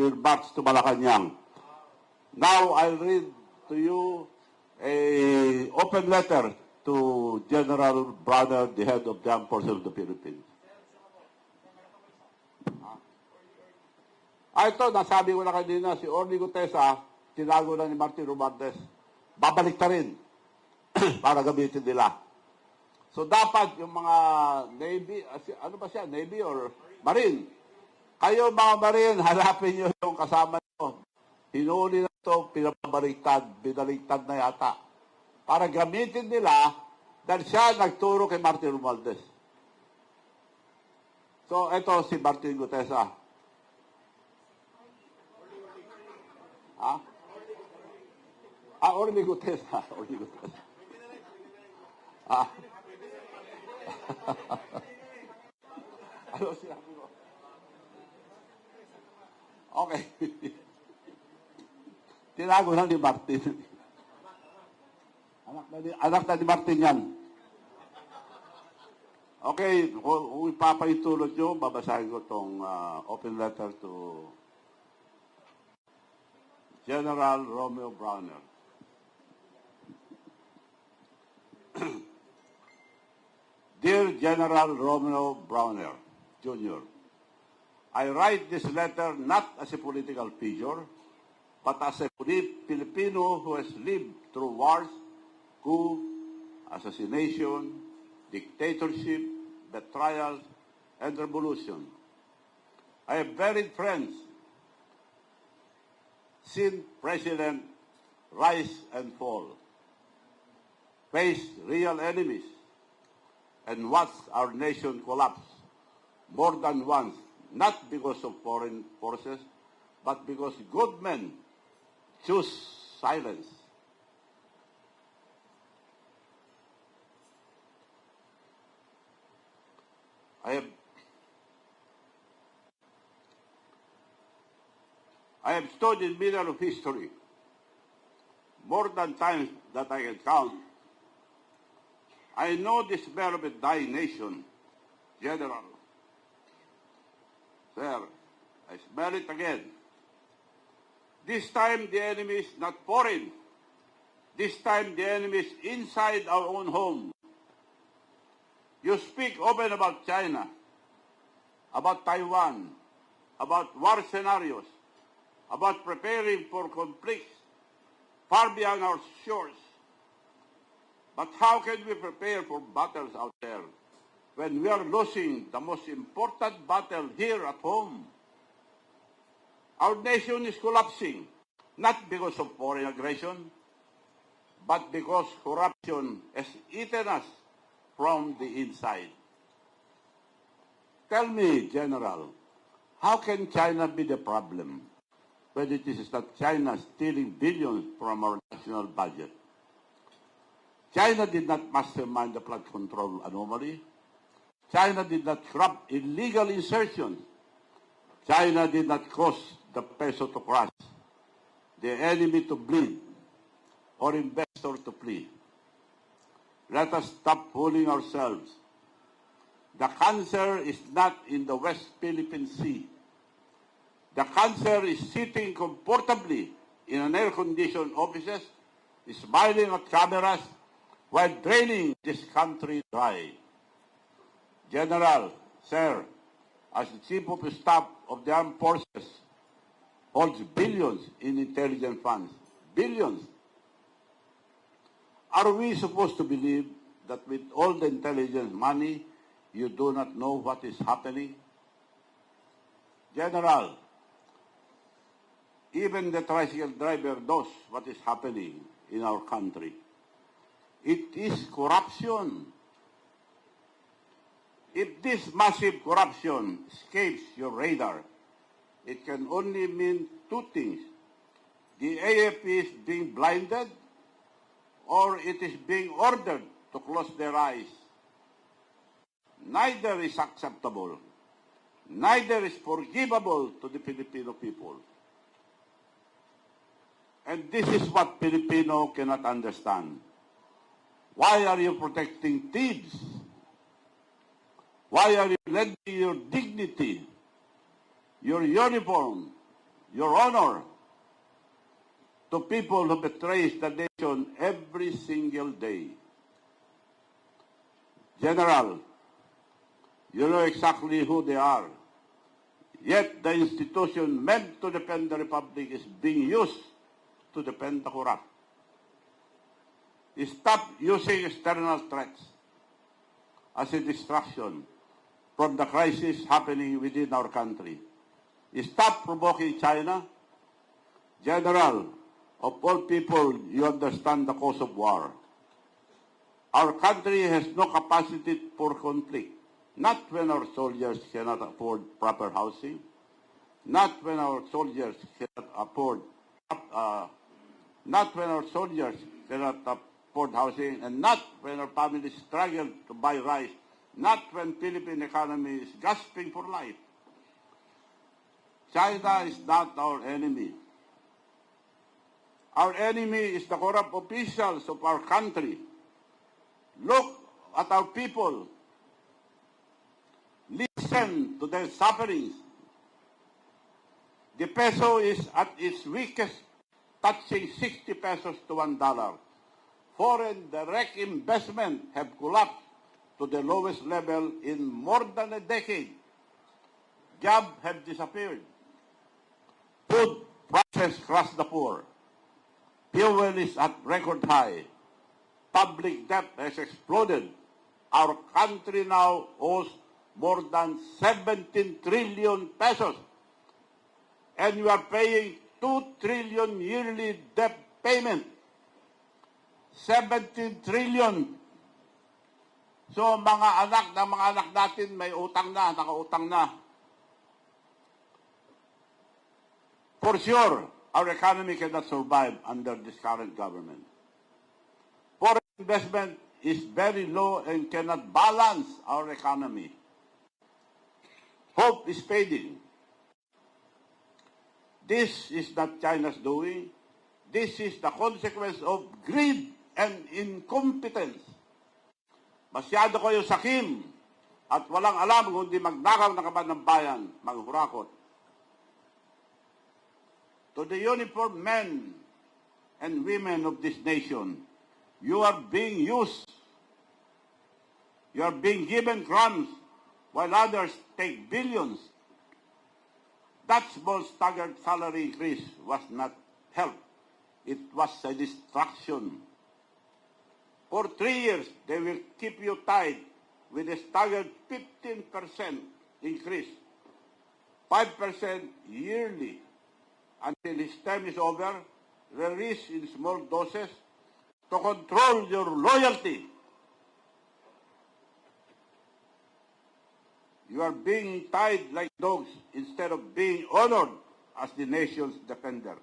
will march to Malacanang. Now, I'll read to you a open letter to General BRAWNER, the head of the Armed Forces of the Philippines. Ito, nasabi ko na kanina, si Orly Gutesa, tinago na ni Martin Romualdez. Babalik na rin para gamitin nila. So, dapat yung mga Navy, ano ba siya, Navy or Marine? Kayo mga Marine, hanapin nyo yung kasama nyo. Hinuli na ito, binaliktad na yata. Para gamitin nila dahil siya nagturo kay Martin Romualdez. So, ito si Martin Gutesa. Ha? Orly Gutesa. Orly Gutesa. Ano sinabi mo? Okay. Tinago na ni Martin. Anak na ni Martin yan. Okay, kung ipapaitulot nyo, babasahin ko itong open letter to General Romeo BRAWNER. Dear General Romeo BRAWNER, Jr., I write this letter not as a political figure, but as a Filipino who has lived through wars, coup, assassination, dictatorship, betrayal, and revolution. I have buried friends, seen President rise and fall, faced real enemies, and watched our nation collapse more than once, not because of foreign forces, but because good men choose silence. I have stood in the middle of history more than times that I can count. I know the smell of a dying nation, General. Sir, I smell it again. This time the enemy is not foreign. This time the enemy is inside our own home. You speak open about China, about Taiwan, about war scenarios, about preparing for conflicts far beyond our shores. But how can we prepare for battles out there when we are losing the most important battle here at home? Our nation is collapsing, not because of foreign aggression, but because corruption has eaten us from the inside. Tell me, General, how can China be the problem when it is that China stealing billions from our national budget? China did not mastermind the flood control anomaly. China did not corrupt illegal insertions. China did not cause the peso to crash, the enemy to bleed, or investor to flee. Let us stop fooling ourselves. The cancer is not in the West Philippine Sea. The cancer is sitting comfortably in an air-conditioned offices, smiling at cameras, while draining this country dry. General, sir, as the Chief of Staff of the Armed Forces, holds billions in intelligence funds. Billions. Are we supposed to believe that with all the intelligence money, you do not know what is happening? General, even the tricycle driver knows what is happening in our country. It is corruption. If this massive corruption escapes your radar, it can only mean two things. The AFP is being blinded, or it is being ordered to close their eyes. Neither is acceptable. Neither is forgivable to the Filipino people. And this is what Filipino cannot understand. Why are you protecting thieves? Why are you lending your dignity, your uniform, Your Honor, to people who betrays the nation every single day. General, you know exactly who they are. Yet the institution meant to defend the Republic is being used to defend the KORAP. Stop using external threats as a distraction from the crisis happening within our country. Stop provoking China. General, of all people, you understand the cause of war. Our country has no capacity for conflict. Not when our soldiers cannot afford proper housing. Not when our soldiers cannot afford housing, and not when our families struggle to buy rice. Not when Philippine economy is gasping for life. China is not our enemy. Our enemy is the corrupt officials of our country. Look at our people. Listen to their sufferings. The peso is at its weakest, touching 60 pesos to $1. Foreign direct investment have collapsed to the lowest level in more than a decade. Jobs have disappeared. Food prices crushed the poor. Fuel is at record high. Public debt has exploded. Our country now owes more than 17 trillion pesos. And we are paying 2 trillion yearly debt payment. 17 trillion. So mga anak natin may utang na, nakautang na. For sure, our economy cannot survive under this current government. Foreign investment is very low and cannot balance our economy. Hope is fading. This is not China's doing. This is the consequence of greed and incompetence. Masyado kayo sakim at walang alam kundi magnakaw ng kaban ng bayan, maghurakot. To the uniformed men and women of this nation, you are being used. You are being given crumbs while others take billions. That small staggered salary increase was not help. It was a distraction. For 3 years, they will keep you tied with a staggered 15% increase, 5% yearly, until his term is over, released in small doses to control your loyalty. You are being tied like dogs instead of being honored as the nation's defender.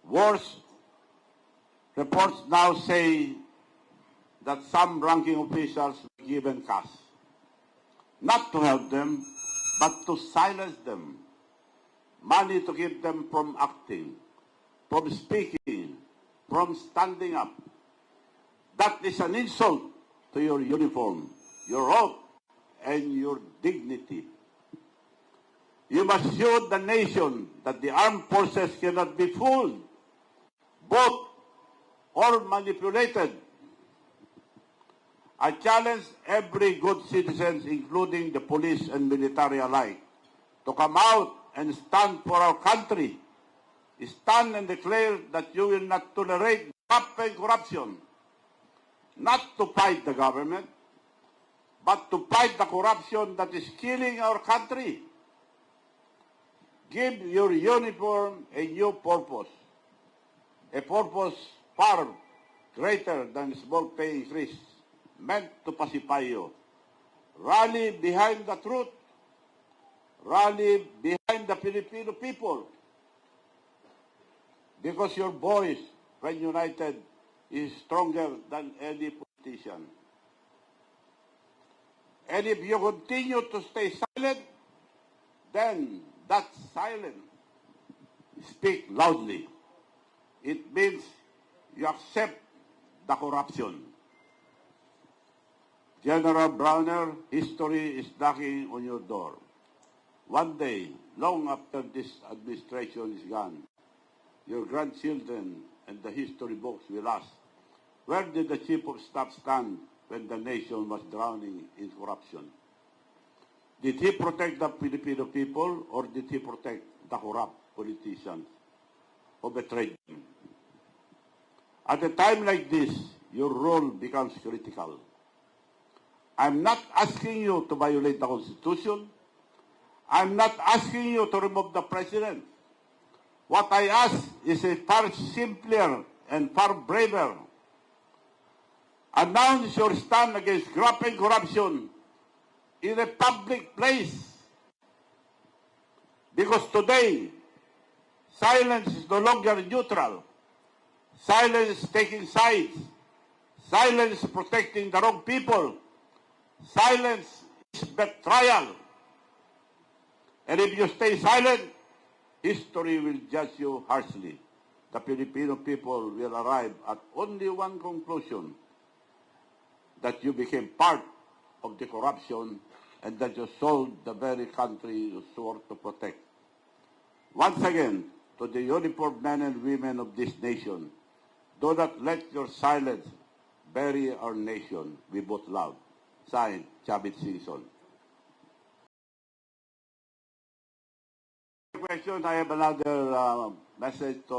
Worse, reports now say that some ranking officials were given cash, not to help them, but to silence them, money to keep them from acting, from speaking, from standing up. That is an insult to your uniform, your oath, and your dignity. You must show the nation that the armed forces cannot be fooled, bought, or manipulated. I challenge every good citizen, including the police and military alike, to come out and stand for our country. Stand and declare that you will not tolerate rampant corruption. Not to fight the government, but to fight the corruption that is killing our country. Give your uniform a new purpose, a purpose far greater than small pay increase, meant to pacify you. Rally behind the truth. Rally behind the Filipino people. Because your voice, when united, is stronger than any politician. And if you continue to stay silent, then that silence, speak loudly. It means you accept the corruption. General Browner, history is knocking on your door. One day, long after this administration is gone, your grandchildren and the history books will ask, where did the Chief of Staff stand when the nation was drowning in corruption? Did he protect the Filipino people or did he protect the corrupt politicians who betrayed them? At a time like this, your role becomes critical. I'm not asking you to violate the Constitution. I'm not asking you to remove the President. What I ask is a far simpler and far braver. Announce your stand against graft and corruption in a public place. Because today, silence is no longer neutral. Silence is taking sides. Silence is protecting the wrong people. Silence is betrayal. And if you stay silent, history will judge you harshly. The Filipino people will arrive at only one conclusion, that you became part of the corruption and that you sold the very country you swore to protect. Once again, to the uniformed men and women of this nation, do not let your silence bury our nation. We both love. Signed, Chavit Singson. Question, I have another message to